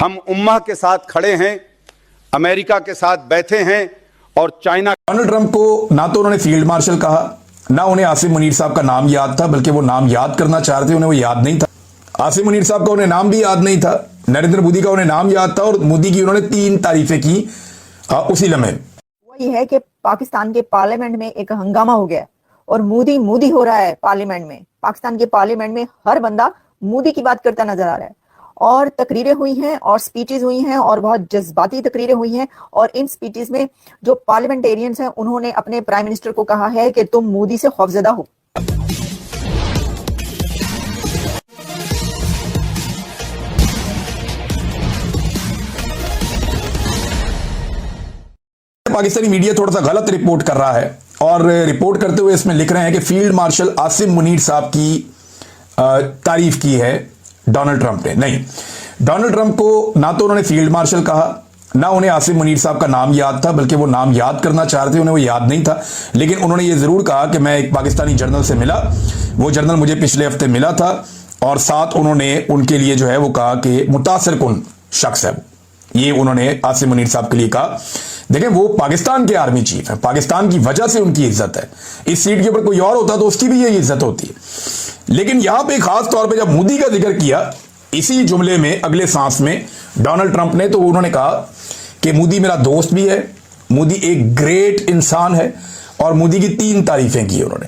हम उम्मा के साथ खड़े हैं, अमेरिका के साथ बैठे हैं और चाइना। डोनाल्ड ट्रंप को ना तो उन्होंने फील्ड मार्शल कहा, ना उन्हें आसिम मुनीर साहब का नाम याद था, बल्कि वो नाम याद करना चाह रहे थे, उन्हें वो याद नहीं था। आसिम मुनीर साहब का उन्हें नाम भी याद नहीं था, नरेंद्र मोदी का उन्हें नाम याद था, और मोदी की उन्होंने 3 तारीफें की उसी लम्हे। वही है कि पाकिस्तान के पार्लियामेंट में एक हंगामा हो गया और मोदी मोदी हो रहा है पार्लियामेंट में। पाकिस्तान के पार्लियामेंट में हर बंदा मोदी की बात करता नजर आ रहा है और तकरीरें हुई हैं और स्पीचेस हुई हैं और बहुत जज्बाती तकरीरें हुई हैं। और इन स्पीचेस में जो पार्लियामेंटेरियंस हैं उन्होंने अपने प्राइम मिनिस्टर को कहा है कि तुम मोदी से खौफजदा हो। पाकिस्तानी मीडिया थोड़ा सा गलत रिपोर्ट कर रहा है और रिपोर्ट करते हुए इसमें लिख रहे हैं कि फील्ड मार्शल आसिम मुनीर साहब की तारीफ की है डोनाल्ड ट्रंप ने। नहीं, डोनाल्ड ट्रंप को ना तो उन्होंने फील्ड मार्शल कहा, ना उन्हें आसिम मुनीर साहब का नाम याद था, बल्कि वो नाम याद करना चाह रहे थे, उन्हें वो याद नहीं था। लेकिन उन्होंने ये जरूर कहा कि मैं एक पाकिस्तानी जर्नल से मिला, वो जर्नल मुझे पिछले हफ्ते मिला था, और साथ उन्होंने उनके लिए जो है वो कहा कि मुतासिर कुन शख्स है। ये उन्होंने आसिम मुनीर साहब के लिए कहा। देखें, वो पाकिस्तान के आर्मी चीफ है, पाकिस्तान की वजह से उनकी इज्जत है। इस सीट के ऊपर कोई और होता तो उसकी भी यही इज्जत होती है। लेकिन यहां पे खास तौर पे जब मोदी का जिक्र किया इसी जुमले में अगले सांस में डोनाल्ड ट्रंप ने, तो उन्होंने कहा कि मोदी मेरा दोस्त भी है, मोदी एक ग्रेट इंसान है, और मोदी की 3 तारीफें की उन्होंने।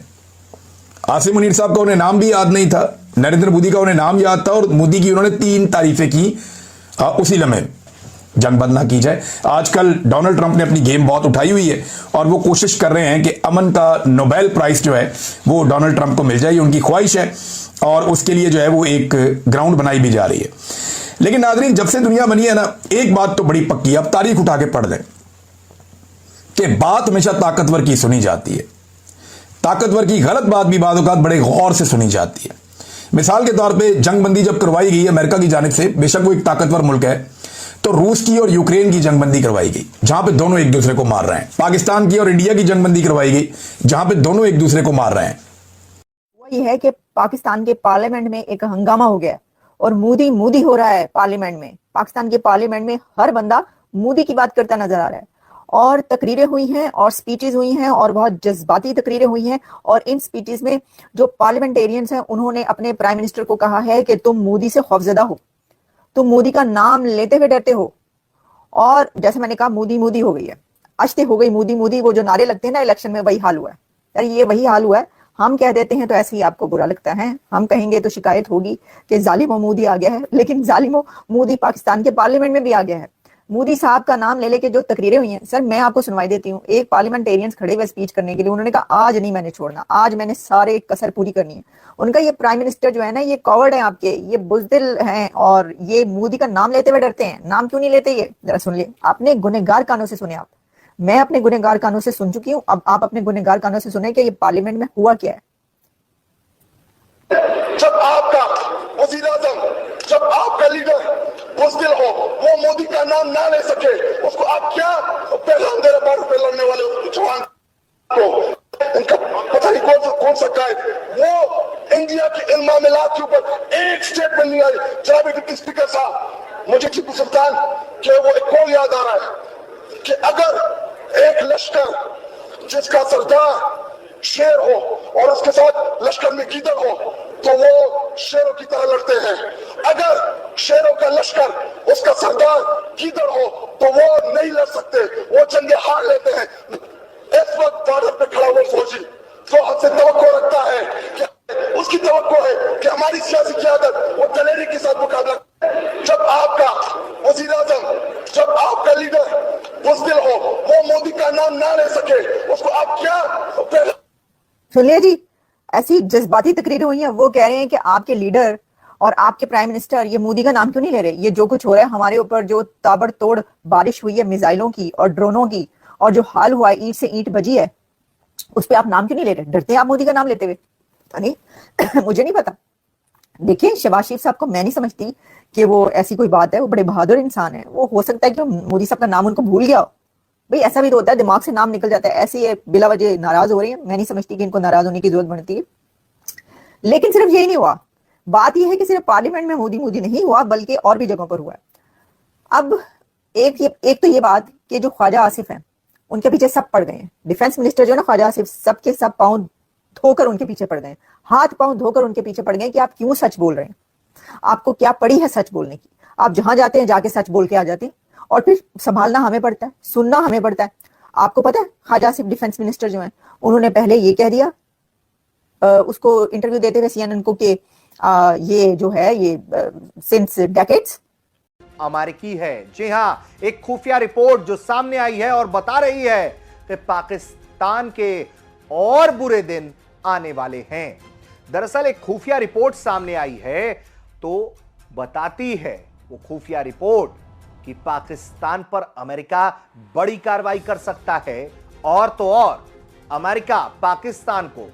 आसिम मुनीर साहब का उन्हें नाम भी याद नहीं था, नरेंद्र मोदी का उन्हें नाम याद था, और मोदी की उन्होंने 3 तारीफें की उसी लम्हे। जंग बंद ना की जाए। आजकल डोनाल्ड ट्रंप ने अपनी गेम बहुत उठाई हुई है और वो कोशिश कर रहे हैं कि अमन का नोबेल प्राइज जो है वो डोनाल्ड ट्रंप को मिल जाए, उनकी ख्वाहिश है, और उसके लिए जो है वो एक ग्राउंड बनाई भी जा रही है। लेकिन नाज़रीन, जब से दुनिया बनी है ना, एक बात तो बड़ी पक्की है, अब तारीख उठा के पढ़ लें कि बात हमेशा ताकतवर की सुनी जाती है। ताकतवर की गलत बात भी बाद औक़ात बड़े गौर से सुनी जाती है। मिसाल के तौर पर जंगबंदी जब करवाई गई अमेरिका की जानिब से, बेशक वो एक ताकतवर मुल्क है, तो रूस की और यूक्रेन की जंगबंदी करवाई गई जहां पे दोनों एक दूसरे को मार रहे हैं। पाकिस्तान की और इंडिया की जंगबंदी करवाई गई जहां पे दोनों एक दूसरे को मार रहे हैं। वही है कि पाकिस्तान के पार्लियामेंट में एक हंगामा हो गया और मोदी मोदी हो रहा है पार्लियामेंट में। पाकिस्तान के पार्लियामेंट में हर बंदा मोदी की बात करता नजर आ रहा है और तकरीरें हुई हैं और स्पीचेस हुई हैं और बहुत जज्बाती तकरीरें हुई हैं। और इन स्पीचेस में जो पार्लियामेंटेरियंस हैं उन्होंने अपने प्राइम मिनिस्टर को कहा है कि तुम मोदी से खौफजदा हो, तुम मोदी का नाम लेते हुए डरते हो। और जैसे मैंने कहा, मोदी मोदी हो गई है, अश्ते हो गई मोदी मोदी। वो जो नारे लगते हैं ना इलेक्शन में, वही हाल हुआ है यार, ये वही हाल हुआ है। हम कह देते हैं तो ऐसे ही आपको बुरा लगता है, हम कहेंगे तो शिकायत होगी कि जालिमो मोदी आ गया है। लेकिन जालिमो मोदी पाकिस्तान के पार्लियामेंट में भी आ गया है। मोदी साहब का नाम ले लेके जो तकरीरें हुई हैं, सर मैं आपको सुनवाई देती हूँ। एक पार्लियामेंटेरियंस खड़े हुए स्पीच करने के लिए, उन्होंने कहा आज नहीं मैंने छोड़ना, आज मैंने सारे कसर पूरी करनी है। उनका ये प्राइम मिनिस्टर जो है ना, ये कवर्ड है आपके, ये बुज़दिल हैं और ये मोदी का नाम लेते हुए डरते हैं। नाम क्यों नहीं लेते? ये जरा सुन ले, आपने गुनहगार कानों से सुने। आप, मैं अपने गुनहगार कानों से सुन चुकी हूँ, अब आप अपने गुनहगार कानों से सुने कि ये पार्लियामेंट में हुआ क्या है। जब आपका वज़ीर-ए-आज़म, जब आपका लीडर बुज़दिल हो, वो मोदी का नाम ना ले सके, उसको आप क्या पैगाम दे रहे? बार पे लड़ने वाले जवान को उनका पता नहीं कौन सा है वो। इंडिया की इल्मा मिलाद के ऊपर एक स्टेटमेंट नहीं आई। जनाब डिप्टी स्पीकर साहब, मुझे टीपू सुल्तान के वो एक कॉल याद आ रहा है कि अगर एक लश्कर जिसका सरदार शेर हो और उसके साथ लश्कर में गीदड़ हो तो वो शेरों की तरह लड़ते हैं। अगर शेरों का लश्कर उसका सरदार गीदड़ हो तो वो नहीं लड़ सकते, वो जंगे हार लेते हैं। इस वक्त बॉर्डर पे खड़ा हुआ फौजी जो हमसे तवक्को रखता है कि उसकी तवक्को है कि हमारी सियासी क़यादत वो दलेरी के साथ मुकाबला। जब आपका वज़ीर-ए-आज़म, जब आपका लीडर बुज़दिल हो, वो मोदी का नाम ना ले सके, उसको आप क्या? सुनिए जी, ऐसी जज्बाती तकरीरें हुई हैं। वो कह रहे हैं कि आपके लीडर और आपके प्राइम मिनिस्टर ये मोदी का नाम क्यों नहीं ले रहे? ये जो कुछ हो रहा है हमारे ऊपर, जो ताबड़तोड़ बारिश हुई है मिसाइलों की और ड्रोनों की, और जो हाल हुआ है, ईंट से ईंट बजी है, उस पर आप नाम क्यों नहीं ले रहे? डरते हैं आप मोदी का नाम लेते हुए? नहीं मुझे नहीं पता। देखिए, शहबाज शरीफ साहब को मैं नहीं समझती कि वो ऐसी कोई बात है। वो बड़े बहादुर इंसान है। वो हो सकता है कि मोदी साहब का नाम उनको भूल गया हो। भाई ऐसा भी तो होता है, दिमाग से नाम निकल जाता है। ऐसे ये बिला वजह नाराज हो रही है, मैं नहीं समझती कि इनको नाराज होने की जरूरत बनती है। लेकिन सिर्फ यही नहीं हुआ, बात यह है कि सिर्फ पार्लियामेंट में मोदी मोदी नहीं हुआ, बल्कि और भी जगहों पर हुआ है। अब एक तो ये बात कि जो ख्वाजा आसिफ हैं उनके पीछे सब पड़ गए हैं। डिफेंस मिनिस्टर जो ना ख्वाजा आसिफ, सबके सब पांव धोकर उनके पीछे पड़ गए, हाथ पांव धोकर उनके पीछे पड़ गए कि आप क्यों सच बोल रहे हैं, आपको क्या पड़ी है सच बोलने की। आप जहां जाते हैं जाके सच बोल के आ जाते हैं और फिर संभालना हमें पड़ता है, सुनना हमें पड़ता है। आपको पता है ख्वाजा आसिफ डिफेंस मिनिस्टर जो है उन्होंने पहले ये कह दिया उसको इंटरव्यू देते हुए CNN को कि ये जो है ये सिंस डेकेड्स अमेरिकी है। जी हां, एक खुफिया रिपोर्ट जो सामने आई है और बता रही है कि पाकिस्तान के और बुरे दिन आने वाले हैं। दरअसल एक खुफिया रिपोर्ट सामने आई है तो बताती है वो खुफिया रिपोर्ट कि पाकिस्तान पर अमेरिका बड़ी कार्रवाई कर सकता है और तो और अमेरिका पाकिस्तान को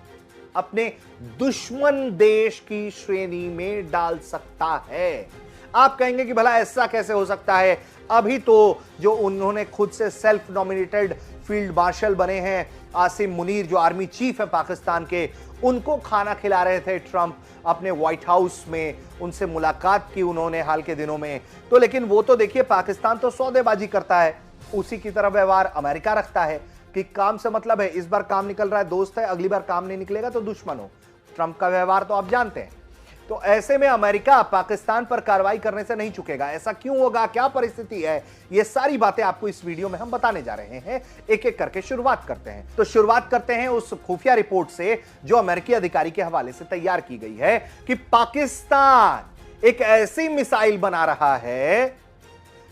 अपने दुश्मन देश की श्रेणी में डाल सकता है। आप कहेंगे कि भला ऐसा कैसे हो सकता है? अभी तो जो उन्होंने खुद से सेल्फ नॉमिनेटेड फील्ड मार्शल बने हैं आसिम मुनीर, जो आर्मी चीफ है पाकिस्तान के, उनको खाना खिला रहे थे ट्रंप अपने व्हाइट हाउस में, उनसे मुलाकात की उन्होंने हाल के दिनों में। तो लेकिन वो तो देखिए, पाकिस्तान तो सौदेबाजी करता है, उसी की तरह व्यवहार अमेरिका रखता है कि काम से मतलब है, इस बार काम निकल रहा है दोस्त है, अगली बार काम नहीं निकलेगा तो दुश्मन हो। ट्रंप का व्यवहार तो आप जानते हैं। तो ऐसे में अमेरिका पाकिस्तान पर कार्रवाई करने से नहीं चुकेगा। ऐसा क्यों होगा, क्या परिस्थिति है, ये सारी बातें आपको इस वीडियो में हम बताने जा रहे हैं। एक एक करके शुरुआत करते हैं। तो शुरुआत करते हैं उस खुफिया रिपोर्ट से जो अमेरिकी अधिकारी के हवाले से तैयार की गई है कि पाकिस्तान एक ऐसी मिसाइल बना रहा है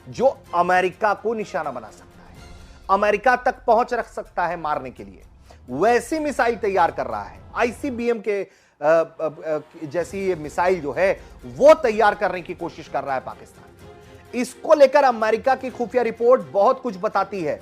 जो अमेरिका को निशाना बना सकता है, अमेरिका तक पहुंच रख सकता है मारने के लिए। वैसी मिसाइल तैयार कर रहा है। ICBM के जैसी ये मिसाइल जो है वो तैयार करने की कोशिश कर रहा है पाकिस्तान। इसको लेकर अमेरिका की खुफिया रिपोर्ट बहुत कुछ बताती है।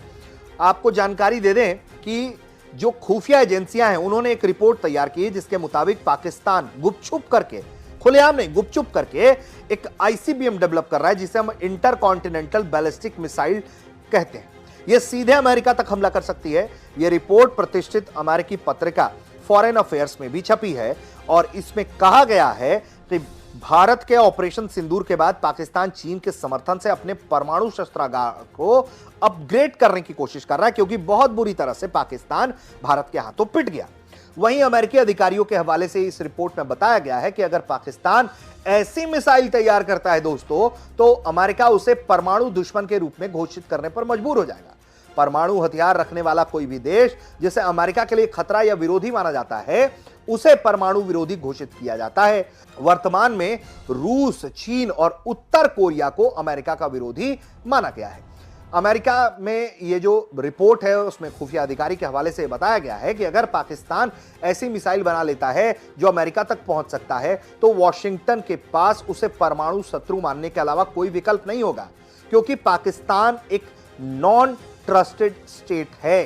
आपको जानकारी दे दें कि जो खुफिया एजेंसियां हैं उन्होंने एक रिपोर्ट तैयार की जिसके मुताबिक पाकिस्तान गुपचुप करके, खुलेआम नहीं, गुपचुप करके एक ICBM डेवलप कर रहा है जिसे हम इंटरकॉन्टिनेंटल बैलिस्टिक मिसाइल कहते हैं। यह सीधे अमेरिका तक हमला कर सकती है। यह रिपोर्ट प्रतिष्ठित अमेरिकी पत्रिका फॉरेन अफेयर्स में भी छपी है और इसमें कहा गया है कि भारत के ऑपरेशन सिंदूर के बाद पाकिस्तान चीन के समर्थन से अपने परमाणु शस्त्रागार को अपग्रेड करने की कोशिश कर रहा है, क्योंकि बहुत बुरी तरह से पाकिस्तान भारत के हाथों पिट गया। वहीं अमेरिकी अधिकारियों के हवाले से इस रिपोर्ट में बताया गया है कि अगर पाकिस्तान ऐसी मिसाइल तैयार करता है दोस्तों, तो अमेरिका उसे परमाणु दुश्मन के रूप में घोषित करने पर मजबूर हो जाएगा। परमाणु हथियार रखने वाला कोई भी देश जिसे अमेरिका के लिए खतरा या विरोधी माना जाता है, उसे परमाणु विरोधी घोषित किया जाता है। वर्तमान में रूस, चीन और उत्तर कोरिया को अमेरिका का विरोधी माना गया है। अमेरिका में ये जो रिपोर्ट है उसमें खुफिया अधिकारी के हवाले से बताया गया है कि अगर पाकिस्तान ऐसी मिसाइल बना लेता है जो अमेरिका तक पहुंच सकता है, तो वॉशिंगटन के पास उसे परमाणु शत्रु मानने के अलावा कोई विकल्प नहीं होगा, क्योंकि पाकिस्तान एक नॉन ट्रस्टेड स्टेट है,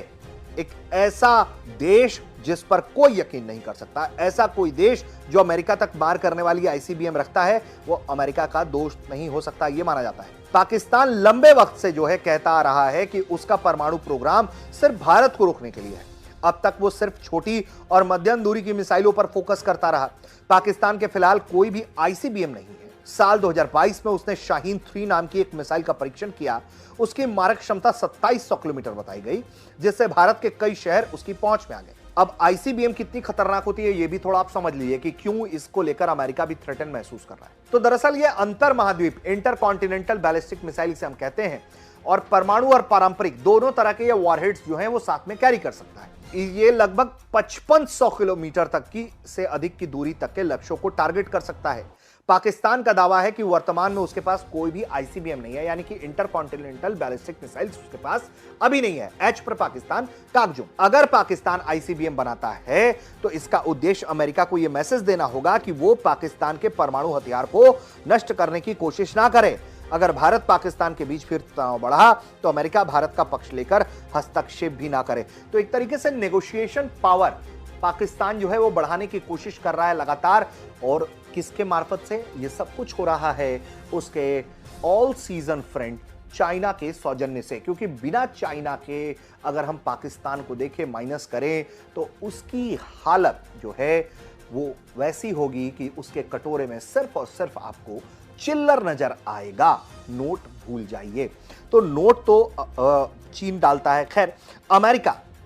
एक ऐसा देश जिस पर कोई यकीन नहीं कर सकता। ऐसा कोई देश जो अमेरिका तक मार करने वाली ICBM रखता है, वो अमेरिका का दोस्त नहीं हो सकता, यह माना जाता है। पाकिस्तान लंबे वक्त से जो है कहता आ रहा है कि उसका परमाणु प्रोग्राम सिर्फ भारत को रोकने के लिए है। अब तक वो सिर्फ छोटी और मध्यम दूरी की मिसाइलों पर फोकस करता रहा। पाकिस्तान के फिलहाल कोई भी ICBM नहीं है। साल 2022 में उसने शाहीन 3 नाम की एक मिसाइल का परीक्षण किया। उसकी मारक क्षमता 2700 किलोमीटर बताई गई, जिससे भारत के कई शहर उसकी पहुंच में आ गए। अब ICBM कितनी खतरनाक होती है, यह भी थोड़ा आप समझ लीजिए कि क्यों इसको लेकर अमेरिका भी थ्रेटन महसूस कर रहा है। तो दरअसल यह अंतर महाद्वीप इंटरकॉन्टिनेंटल बैलिस्टिक मिसाइल से हम कहते हैं, और परमाणु और पारंपरिक दोनों तरह के ये वॉरहेड्स जो हैं वो साथ में कैरी कर सकता है। ये लगभग 5500 किलोमीटर तक की से अधिक की दूरी तक के लक्ष्यों को टारगेट कर सकता है। पाकिस्तान का दावा है कि वर्तमान में उसके पास कोई भी ICBM नहीं है, यानी कि इंटरकॉन्टिनेंटल बैलिस्टिक मिसाइल्स उसके पास अभी नहीं है। H पर पाकिस्तान कागजू। अगर पाकिस्तान ICBM बनाता है तो इसका उद्देश्य अमेरिका को यह मैसेज देना होगा कि वो पाकिस्तान के परमाणु हथियार को नष्ट करने की कोशिश ना करे। अगर भारत पाकिस्तान के बीच फिर तनाव बढ़ा तो अमेरिका भारत का पक्ष लेकर हस्तक्षेप भी ना करे। तो एक तरीके से नेगोशिएशन पावर पाकिस्तान जो है वो बढ़ाने की कोशिश कर रहा है लगातार। और किसके मार्फत से ये सब कुछ हो रहा है? उसके ऑल सीजन फ्रेंड चाइना के सौजन्य से, क्योंकि बिना चाइना के अगर हम पाकिस्तान को देखें, माइनस करें, तो उसकी हालत जो है वो वैसी होगी कि उसके कटोरे में सिर्फ और सिर्फ आपको चिल्लर नजर आएगा। नोट भूल जाइए। तो नोट तो चीन डालता है। खैर,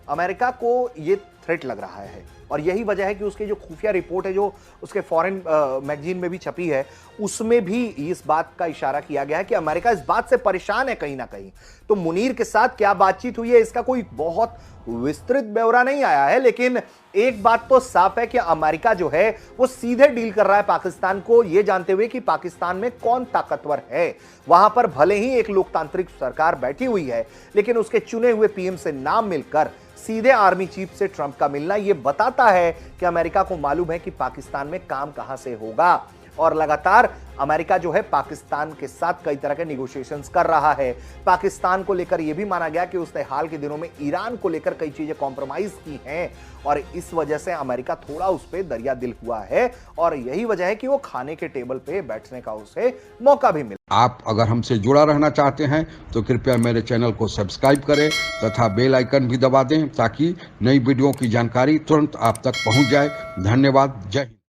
अमेरिका को ये थ्रेट लग रहा है और यही वजह है कि उसकी जो खुफिया रिपोर्ट है जो उसके फॉरेन मैगजीन में भी छपी है, उसमें भी इस बात का इशारा किया गया है कि अमेरिका इस बात से परेशान है कहीं ना कहीं। तो मुनीर के साथ क्या बातचीत हुई है इसका कोई बहुत विस्तृत ब्यौरा नहीं आया है, लेकिन एक बात तो साफ है कि अमेरिका जो है वो सीधे डील कर रहा है पाकिस्तान को, यह जानते हुए कि पाकिस्तान में कौन ताकतवर है। वहां पर भले ही एक लोकतांत्रिक सरकार बैठी हुई है, लेकिन उसके चुने हुए पीएम से नाम मिलकर सीधे आर्मी चीफ से ट्रंप का मिलना यह बताता है कि अमेरिका को मालूम है कि पाकिस्तान में काम कहां से होगा। और लगातार अमेरिका जो है पाकिस्तान के साथ कई तरह के निगोशिएशंस कर रहा है। पाकिस्तान को लेकर यह भी माना गया कि उसने हाल के दिनों में ईरान को लेकर कई चीजें कॉम्प्रोमाइज की हैं और इस वजह से अमेरिका थोड़ा उस पर दरिया दिल हुआ है और यही वजह है कि वो खाने के टेबल पे बैठने का उसे मौका भी मिला। आप अगर हमसे जुड़ा रहना चाहते हैं तो कृपया मेरे चैनल को सब्सक्राइब करें तथा बेल आइकन भी दबा दें ताकि नई वीडियो की जानकारी तुरंत आप तक पहुंच जाए। धन्यवाद। जय हिंद।